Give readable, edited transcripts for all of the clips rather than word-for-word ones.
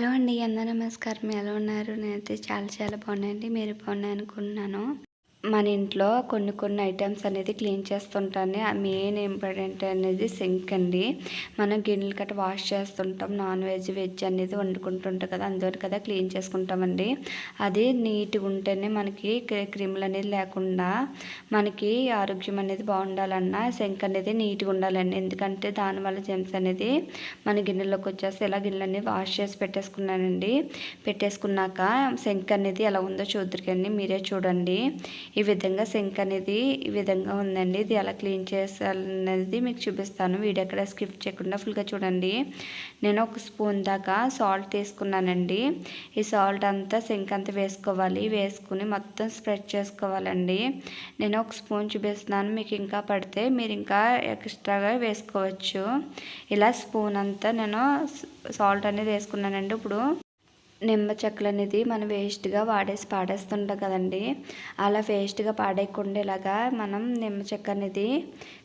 Hello అండి. అందరూ నమస్కారం. ఎలా ఉన్నారు? నేనైతే చాలా బాగున్నానండి. మీరు బాగున్నారనుకుంటున్నాను. మన ఇంట్లో కొన్ని ఐటెమ్స్ అనేది క్లీన్ చేస్తుంటాను. మెయిన్ ఇంపార్టెంట్ అనేది సింక్ అండి. మనం గిన్నెలు గట్రా వాష్ చేస్తుంటాం. నాన్ వెజ్, వెజ్ అనేది వండుకుంటుంటాం కదా, అందువల్ల కదా క్లీన్ చేసుకుంటామండి. అది నీట్గా ఉంటేనే మనకి క్రిములు అనేది లేకుండా మనకి ఆరోగ్యం అనేది బాగుండాలన్నా సింక్ అనేది నీట్గా ఉండాలండి. ఎందుకంటే దానివల్ల జెమ్స్ అనేది మన గిన్నెలోకి వచ్చేస్తే ఇలా గిన్నెలన్నీ వాష్ చేసి పెట్టేసుకున్నానండి. పెట్టేసుకున్నాక సింక్ అనేది ఎలా ఉందో చూద్దరు కానీ మీరే చూడండి. ఈ విధంగా సింక్ అనేది ఈ విధంగా ఉందండి. ఇది ఎలా క్లీన్ చేయాలనేది మీకు చూపిస్తాను. వీడియో ఎక్కడ స్కిప్ చేయకుండా ఫుల్గా చూడండి. నేను ఒక స్పూన్ దాకా సాల్ట్ తీసుకున్నానండి. ఈ సాల్ట్ అంతా సింక్ అంతా వేసుకోవాలి. వేసుకుని మొత్తం స్ప్రెడ్ చేసుకోవాలండి. నేను ఒక స్పూన్ చూపిస్తున్నాను. మీకు ఇంకా పడితే మీరు ఇంకా ఎక్స్ట్రాగా వేసుకోవచ్చు. ఇలా స్పూన్ అంతా నేను సాల్ట్ అనేది వేసుకున్నానండి. ఇప్పుడు నిమ్మ చెక్కలు అనేది మనం వేస్ట్గా పాడేస్తుంటాం కదండి. అలా వేస్ట్గా పాడేయకుండా ఇలాగా మనం నిమ్మ చెక్క అనేది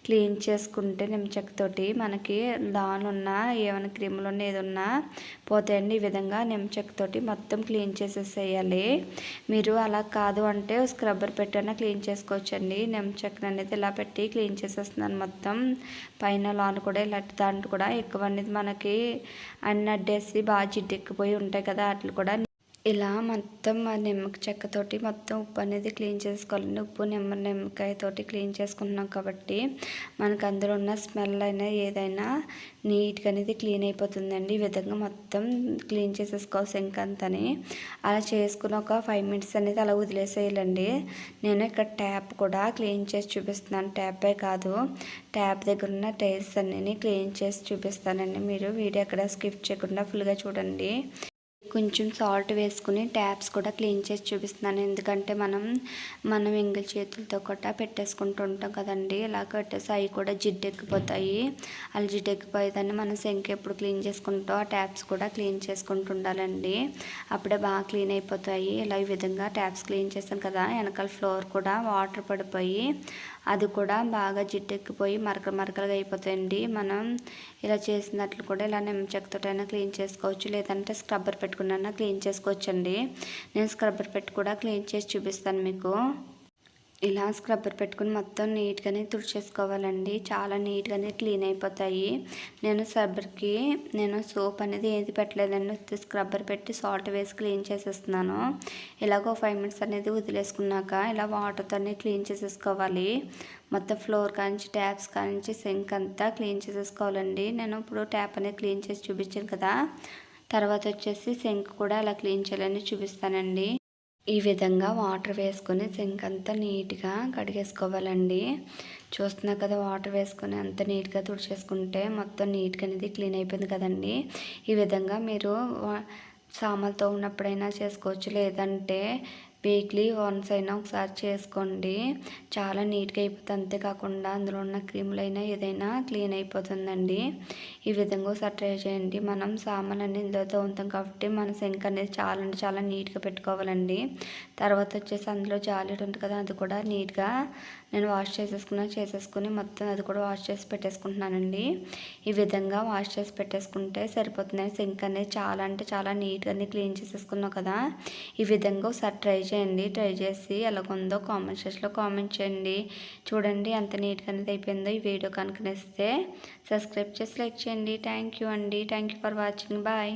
క్లీన్ చేసుకుంటే నిమ్మ చెక్కతోటి మనకి దాని ఉన్న ఏమైనా క్రిములు ఉన్న ఏదన్నా పోతాయండి. ఈ విధంగా నిమ్మ చెక్కతోటి మొత్తం క్లీన్ చేసేసేయాలి. మీరు అలా కాదు అంటే స్క్రబ్బర్ పెట్టైనా క్లీన్ చేసుకోవచ్చండి. నిమ్మ చెక్కను అనేది ఇలా పెట్టి క్లీన్ చేసేస్తున్నాను మొత్తం. పైన లాన్ కూడా ఇలాంటి దాంట్లో కూడా ఎక్కువ అనేది మనకి అన్ని అడ్డేసి బాగా జిడ్డెక్కిపోయి ఉంటాయి కదా, అట్లా కూడా ఇలా మొత్తం నిమ్మ చెక్కతోటి మొత్తం ఉప్పు అనేది క్లీన్ చేసుకోవాలండి. ఉప్పు నిమ్మకాయతోటి క్లీన్ చేసుకుంటున్నాం కాబట్టి మనకు అందులో ఉన్న స్మెల్ అయినా ఏదైనా నీట్గా అనేది క్లీన్ అయిపోతుందండి. ఈ విధంగా మొత్తం క్లీన్ చేసేసుకోవాలి సింక్ అంతని. అలా చేసుకుని ఒక 5 మినిట్స్ అనేది అలా వదిలేసేయాలండి. నేను ఇక్కడ ట్యాప్ కూడా క్లీన్ చేసి చూపిస్తున్నాను. ట్యాపే కాదు, ట్యాప్ దగ్గర ఉన్న టైల్స్ అన్నీ క్లీన్ చేసి చూపిస్తానండి. మీరు వీడియో ఎక్కడ స్కిప్ చేయకుండా ఫుల్గా చూడండి. కొంచెం సాల్ట్ వేసుకుని ట్యాప్స్ కూడా క్లీన్ చేసి చూపిస్తున్నాను. ఎందుకంటే మనం ఎంగిల్ చేతులతో కూడా పెట్టేసుకుంటూ ఉంటాం కదండి. ఇలా కట్టేసి అవి కూడా జిడ్డెక్కిపోతాయి. అలా జిడ్డెక్కిపోయేదాన్ని మనం సింక్ ఎప్పుడు క్లీన్ చేసుకుంటాం ఆ ట్యాప్స్ కూడా క్లీన్ చేసుకుంటూ ఉండాలండి. అప్పుడే బాగా క్లీన్ అయిపోతాయి. ఇలా ఈ విధంగా ట్యాప్స్ క్లీన్ చేస్తాం కదా, వెనకాల ఫ్లోర్ కూడా వాటర్ పడిపోయి అది కూడా బాగా జిడ్డెక్కిపోయి మరకలుగా అయిపోతాయండి. మనం ఇలా చేసినట్లు కూడా ఇలా నిమ్మ చెక్కతోటైనా క్లీన్ చేసుకోవచ్చు, లేదంటే స్క్రబ్బర్ పెట్టుకున్నా క్లీన్ చేసుకోవచ్చండి. నేను స్క్రబ్బర్ పెట్టి కూడా క్లీన్ చేసి చూపిస్తాను మీకు. ఇలా స్క్రబ్బర్ పెట్టుకుని మొత్తం నీట్గానే తుడిచేసుకోవాలండి. చాలా నీట్గానే క్లీన్ అయిపోతాయి. నేను సోప్ అనేది ఏది పెట్టలేదండి. స్క్రబ్బర్ పెట్టి సాల్ట్ వేసి క్లీన్ చేసేస్తున్నాను. ఇలాగో 5 మినిట్స్ అనేది వదిలేసుకున్నాక ఇలా వాటర్తో క్లీన్ చేసేసుకోవాలి. మొత్తం ఫ్లోర్ కానించి ట్యాప్స్ కానించి సింక్ అంతా క్లీన్ చేసేసుకోవాలండి. నేను ఇప్పుడు ట్యాప్ అనేది క్లీన్ చేసి చూపించాను కదా, తర్వాత వచ్చేసి సింక్ కూడా అలా క్లీన్ చేయాలని చూపిస్తానండి. ఈ విధంగా వాటర్ వేసుకొని సింక్ అంతా నీట్గా కడిగేసుకోవాలండి. చూస్తున్నా కదా, వాటర్ వేసుకొని అంత నీట్గా తుడిచేసుకుంటే మొత్తం నీట్గా అనేది క్లీన్ అయిపోయింది కదండి. ఈ విధంగా మీరు సామాన్లతో ఉన్నప్పుడైనా చేసుకోవచ్చు, లేదంటే వీక్లీ వన్స్ అయినా ఒకసారి చేసుకోండి. చాలా నీట్గా అయిపోతుంది. అంతేకాకుండా అందులో ఉన్న క్రీములైనా ఏదైనా క్లీన్ అయిపోతుందండి. ఈ విధంగా ఒకసారి ట్రై చేయండి. మనం సామాన్ అన్ని ఇందులో తోముతాం కాబట్టి మన సింక్ అనేది చాలా నీట్గా పెట్టుకోవాలండి. తర్వాత వచ్చేసి అందులో జాలీడ్ ఉంటుంది కదా, అది కూడా నీట్గా నేను వాష్ చేసేసుకుని మొత్తం అది కూడా వాష్ చేసి పెట్టేసుకుంటున్నానండి. ఈ విధంగా వాష్ చేసి పెట్టేసుకుంటే సరిపోతుంది. సింక్ అనేది చాలా నీట్గా క్లీన్ చేసేసుకున్నాం కదా. ఈ విధంగా ఒకసారి ట్రై చేసి ఎలాగుందో కామెంట్ సెక్షన్లో కామెంట్ చేయండి. చూడండి ఎంత నీట్గా అనేది అయిపోయిందో. ఈ వీడియో కనుక నచ్చితే సబ్స్క్రైబ్ చేసి లైక్ చేయండి. థ్యాంక్ యూ అండి. Thank you for watching. Bye.